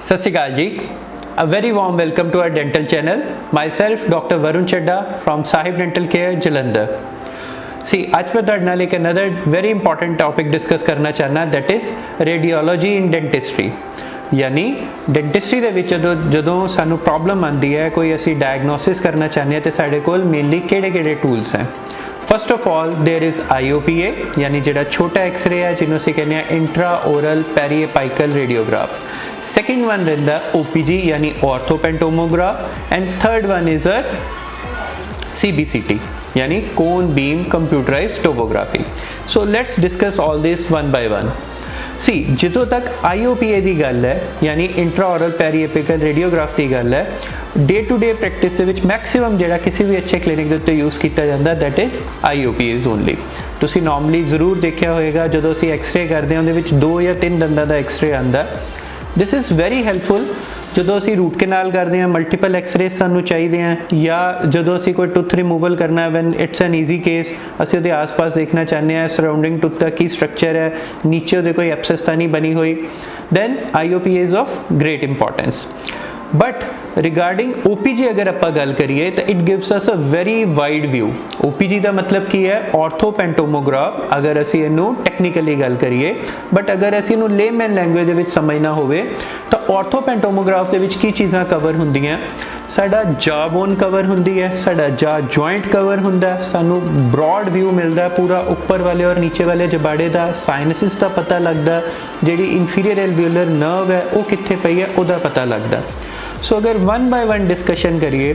सत श्री अकाल जी। A very warm welcome to our dental channel. Myself Dr. Varun Chadda from Sahib Dental Care Jalandhar. See, आज मैं ਤੁਹਾਡੇ ਨਾਲ ਇੱਕ another very important topic discuss ਕਰਨਾ ਚਾਹਨਾ, that is radiology in dentistry. यानी डेंटिस्ट्री ਦੇ ਵਿੱਚ ਜਦੋਂ ਸਾਨੂੰ ਪ੍ਰੋਬਲਮ ਆਉਂਦੀ ਹੈ, ਕੋਈ ਅਸੀਂ ਡਾਇਗਨੋਸਿਸ ਕਰਨਾ ਚਾਹੁੰਦੇ ਹਾਂ ਤੇ ਸਾਡੇ ਕੋਲ ਮੇਨਲੀ ਕਿਹੜੇ ਟੂਲਸ ਹੈ। First of all there is IOPA यानी जो छोटा एक्सरे है जिन्होंं असीं कहने intra oral periapical radiograph. Second one रहिंदा OPG यानी orthopantomograph and third one is CBCT यानी cone beam computerised topography. So let's discuss all this one by one. सी जितों तक IOPA की गल है यानी इंट्रा ओरल पेरीएपिकल रेडियोग्राफ की गल है, डे टू डे प्रैक्टिस के मैक्सिमम जो किसी भी अच्छे क्लिनिक के उत्ते यूज़ किया जाता दैट इज़ IOPAs ओनली। तुसी नॉर्मली जरूर देखा होएगा जो असीं एक्सरे करते हैं उहदे 2 या 3 दंदां दा एक्सरे आंदा। दिस इज़ वेरी हैल्पफुल जो असीं रूट कैनाल करते हैं, मल्टीपल एक्सरे सानू चाहिए हैं, या जो असीं कोई टुथ रिमूवल करना when it's an easy case, असीं उहदे आस पास देखना चाहते हैं सराउंडिंग टुथ का की स्ट्रक्चर है, नीचे उहदे कोई एब्सेस तां नहीं बनी हुई, then IOPA is of great importance. But regarding OPG अगर आप गल करिए तो it gives us a very wide view. OPG का मतलब की है ऑर्थोपेंटोमोग्राफ अगर असी इनू टैक्नीकली गल करिए, बट अगर असी इनू लेमैन लैंग्वेज दे विच समझना होवे तो ऑर्थोपेंटोमोग्राफ दे विच की चीज़ां कवर हुंदियां, साडा जा बोन कवर हुंदी है, साडा जा जॉइंट कवर हुंदा है, सानू ब्रॉड व्यू मिलता पूरा ऊपर वाले और नीचे वाले जबाड़े का, साइनसिस का पता लगता, जिहड़ी इंफीरियर एल्वियोलर नर्व है वो कित्थे पई है उहदा पता लगता। सो अगर वन बाय वन डिस्कशन करिए,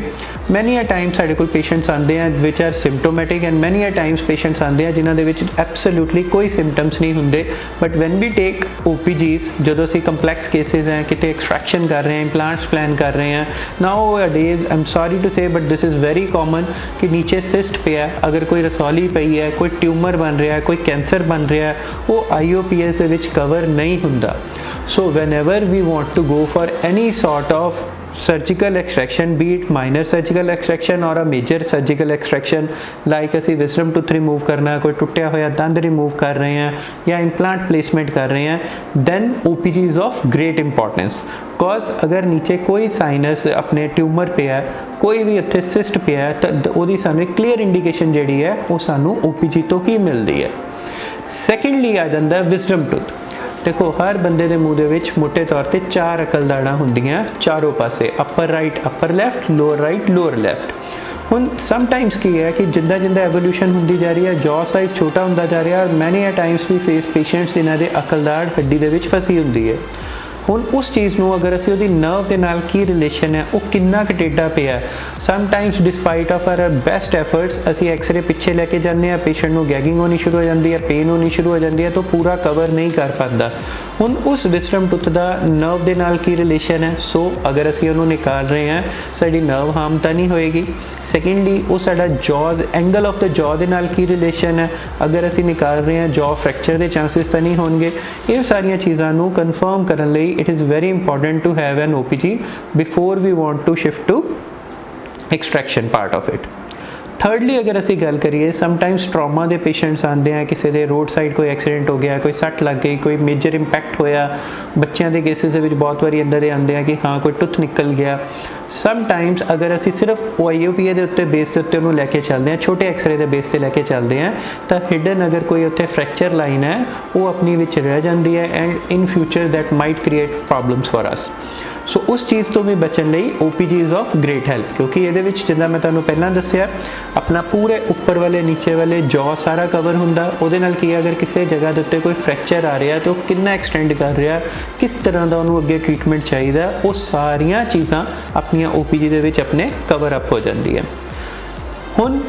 मैनी अ टाइम साढ़े कोल पेशेंट्स आते हैं which are symptomatic and many a times patients आते हैं जिन्होंने विच एब्सोल्यूटली कोई सिम्पटम्स नहीं होंगे, but when we take OPGs जो असी कंपलैक्स केसेज हैं, कितने एक्सट्रैक्शन कर रहे हैं, इम्प्लांट्स प्लान कर रहे हैं, nowadays I am sorry to say but this is very common कि नीचे सिस्ट पे है, अगर कोई रसौली पई है, कोई ट्यूमर बन रहा है, कोई कैंसर बन रहा है, वो IOPS के विच कवर नहीं होंदा। So whenever we want to go for any sort of surgical extraction, be it minor surgical extraction और a major surgical extraction, like असी विजडम टूथ रिमूव करना, कोई टुटिया हुआ दंद रिमूव कर रहे हैं या इम्प्लांट प्लेसमेंट कर रहे हैं, then OPG is of great importance. Because अगर नीचे कोई साइनस अपने ट्यूमर पे है, कोई भी उत्थे सिस्ट पे है, तो वो सानू क्लीयर इंडिकेशन जी है वो सानू OPG तो ही मिलती है। सैकेंडली आ जाता है विजडम टूथ। देखो हर बंदे के मूँह के मोटे तौर पर 4 अकलदाड़ा होंदियां चारों पासे, upper right upper left, lower right lower left. हुण समटाइम्स की है कि जिंदा जिंदा एवोल्यूशन होंदी जा रही है, जॉ साइज छोटा होंदा जा रहा है, many a times we face patients जिन्हां दे अकलदाड़ हड्डी दे विच फसी होंदी है। हुण उस चीज़ नूं अगर असीं उहदी नर्व के नाल की रिलेशन है, वो किन्ना क टेढ़ा पिया है, sometimes despite of our best efforts असीं एक्सरे पिछे लैके जाते हैं, पेशेंट नूं गैगिंग होनी शुरू हो जाती है, पेन होनी शुरू हो जाती है, तो पूरा कवर नहीं कर पाता। हुण उस विजडम टूथ का नर्व के नाल की रिलेशन है, सो अगर असीं उहनूं निकाल रहे हैं साडी नर्व हार्म तो नहीं होएगी। सैकेंडली वो साडा jaw angle of the jaw के नाल की रिलेशन है, अगर असीं निकाल रहे हैं जॉ फ्रैक्चर के चांसिस तो नहीं होंगे। ये सारिया चीज़ों नूं कन्फर्म करने लई it is very important to have an OPG before we want to shift to extraction part of it. Thirdly अगर असी गल करिए, समटाइम्स ट्रॉमा के पेशेंट्स आते हैं, किसी के रोड साइड कोई एक्सीडेंट हो गया, कोई सट लग गई, कोई मेजर इंपैक्ट होया, बच्चों के केसेस बहुत बारी अंदर आते हैं कि हाँ कोई टुथ निकल गया। समटाइम्स अगर असी सिर्फ IOPA के उत्ते बेस के उत्ते लैके चलते हैं, छोटे एक्सरे के बेस से लैके चलते हैं, तो हिडन अगर कोई उत्ते फ्रैक्चर लाइन है वो अपनी विच रह जाती है and in future that might create problems for us. So उस चीज़ तो भी बचने लई OPG is of great help, क्योंकि ये जिदा मैं तुहानूं पहलां दस्सिया अपना पूरे उपर वाले नीचे वाले जॉ सारा कवर हुंदा। उहदे नाल की अगर किसी जगह के उत्ते कोई फ्रैक्चर आ रहा है तो कितना एक्सटेंड कर रहा, किस तरह का उन्होंने अगे ट्रीटमेंट चाहिए, वो सारिया चीज़ां अपनी OPG दे विच अपने कवर अप हो जाती है। हुण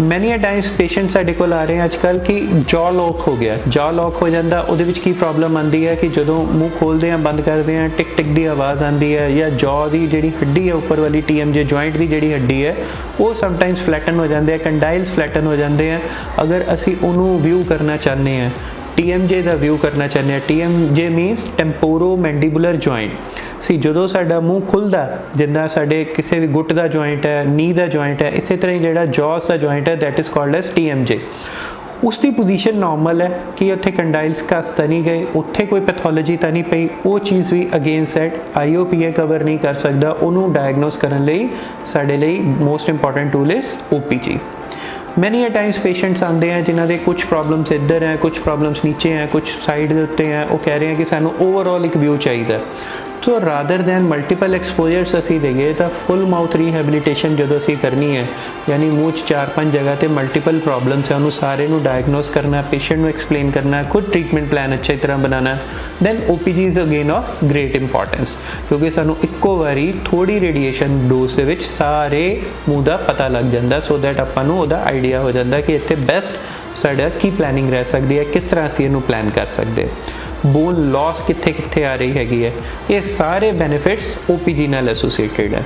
मैनी अ टाइम्स पेशेंट साडे कोल आ रहे हैं आजकल कि जॉ लॉक हो गया, जॉ लॉक हो जाता, उहदे विच की प्रॉब्लम आती है कि जो मूँह खोलते हैं बंद करते हैं टिक टिक की आवाज़ आती है, या जॉ की जी हड्डी है उपर वाली TMJ जॉइंट की जी हड्डी है वो समटाइम्स फ्लैटन हो जाते हैं, कंडाइल्स फ्लैटन हो जाते हैं। अगर असी उन्होंने व्यू करना चाहते हैं, TMJ का व्यू करना चाहते हैं, TMJ मीनस टेंपोरो मैंडिबुलर जॉइंट। सी जो साडा मूँह खुलदा, जिदा साडे किसी भी गुट का जॉइंट है, नी का जॉइंट है, इस तरह ही जो जॉस का जॉइंट है that is called as TMJ। उसकी पोजीशन नॉर्मल है कि उत्थे कंडाइल्स घस तो नहीं गए, उत्थे कोई पैथोलॉजी तो नहीं पई, वो चीज़ भी अगेन सैट IOPA कवर नहीं कर सकता। उन्होंने डायग्नोस करने लई साडे लई most important tool is OPG। Many a times patients आते हैं जिन्होंने कुछ प्रॉब्लम्स इधर हैं, कुछ प्रॉब्लम्स नीचे हैं, कुछ साइड के उत्ते हैं, वो कह रहे हैं कि सानू ओवरऑल एक व्यू चाहिए। So rather than multiple exposures असी देंगे तो फुल माउथ रिहैबिलिटेशन जो असी करनी है, यानी मूँह 4-5 जगह पर मल्टीपल प्रॉब्लम्स है, उन्होंने सारे डायग्नोस करना, पेशेंट को एक्सप्लेन करना, खुद ट्रीटमेंट प्लान अच्छी तरह बनाना, then OPG is again of great importance, क्योंकि सानू इक्को बारी थोड़ी रेडिएशन डोज के विच सारे मूँह का पता लग जाता, सो दैट आपां नूं उहदा आइडिया हो जाता कि इत्थे बेस्ट साडा की प्लैनिंग रह सकती है, किस तरह असीं इहनूं प्लान कर सकते, बोन लॉस कित्थे कित्थे आ रही हैगी है, ये सारे बेनिफिट्स OPG नाल एसोसिएटेड है।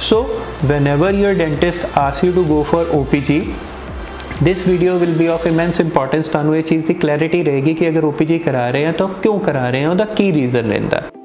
सो whenever your dentist asks you to go for OPG, this video will be of immense importance. तुहानूं ये चीज़ की क्लैरिटी रहेगी कि अगर OPG करा रहे हैं तो क्यों करा रहे हैं, उसका की रीज़न रहता है।